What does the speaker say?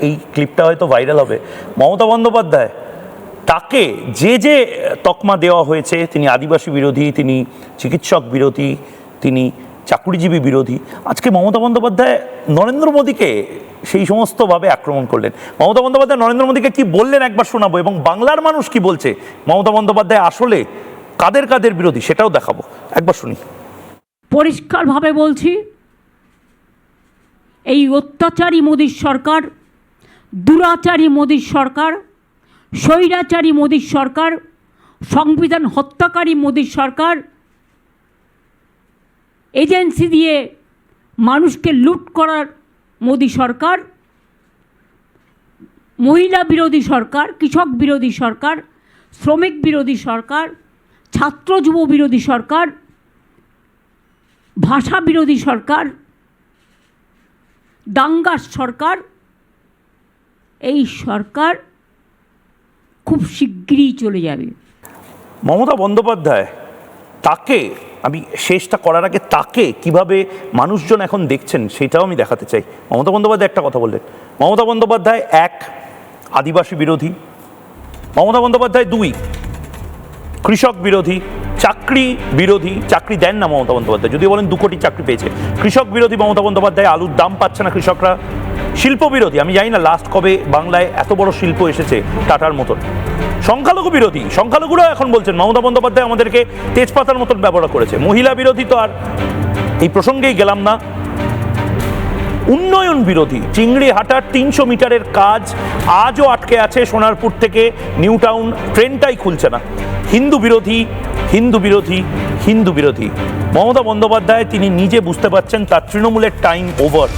এই ক্লিপটা হয়তো ভাইরাল হবে। মমতা বন্দ্যোপাধ্যায় তাকে যে যে তকমা দেওয়া হয়েছে, তিনি আদিবাসী বিরোধী, তিনি চিকিৎসক বিরোধী, তিনি চাকুরিজীবী বিরোধী, আজকে মমতা বন্দ্যোপাধ্যায় নরেন্দ্র মোদীকে সেই সমস্তভাবে আক্রমণ করলেন। মমতা বন্দ্যোপাধ্যায় নরেন্দ্র মোদীকে কি বললেন একবার শোনাবো, এবং বাংলার মানুষ কি বলছে মমতা বন্দ্যোপাধ্যায় আসলে কাদের কাদের বিরোধী সেটাও দেখাবো, একবার শুনি। পরিষ্কারভাবে বলছি, এই অত্যাচারী মোদীর সরকার, দুরাচারী মোদীর সরকার, স্বৈরাচারী মোদীর সরকার, সংবিধান হত্যাকারী মোদীর সরকার, এজেন্সি দিয়ে মানুষকে লুট করার মোদী সরকার, মহিলা বিরোধী সরকার, কৃষক বিরোধী সরকার, শ্রমিক বিরোধী সরকার, ছাত্র যুব বিরোধী সরকার, ভাষা বিরোধী সরকার, দাঙ্গার সরকার, এই সরকার খুব শিগগিরই চলে যাবে। মমতা বন্দ্যোপাধ্যায়, তাকে আমি শেষটা করার আগে তাকে কিভাবে মানুষজন এখন দেখছেন সেটাও আমি দেখাতে চাই। মমতা বন্দ্যোপাধ্যায় একটা কথা বললেন, মমতা বন্দ্যোপাধ্যায় এক, আদিবাসী বিরোধী, মমতা বন্দ্যোপাধ্যায় দুই, কৃষক বিরোধী, চাকরি বিরোধী, চাকরি দেন না মমতা বন্দ্যোপাধ্যায়, যদিও বলেন 2 কোটি চাকরি পেয়েছে, কৃষক বিরোধী মমতা বন্দ্যোপাধ্যায়, আলুর দাম পাচ্ছে না কৃষকরা, শিল্প বিরোধী, আমি জানি না লাস্ট কবে বাংলায় এত বড় শিল্প এসেছে টাটার মতন, সংখ্যালঘু বিরোধী, সংখ্যালঘুরাও এখন বলছেন মমতা বন্দ্যোপাধ্যায় আমাদেরকে তেজপাতার মতন ব্যবহার করেছে, মহিলা বিরোধী তো আর এই প্রসঙ্গেই গেলাম না, উন্নয়ন বিরোধী, চিংড়ি হাটার 300 মিটারের কাজ আজও আটকে আছে সোনারপুর থেকে নিউ টাউন, ট্রেনটাই খুলছে না, হিন্দু বিরোধী, হিন্দু বিরোধী, হিন্দু বিরোধী। মমতা বন্দ্যোপাধ্যায় তিনি নিজে বুঝতে পারছেন তার তৃণমূলের টাইম ওভার।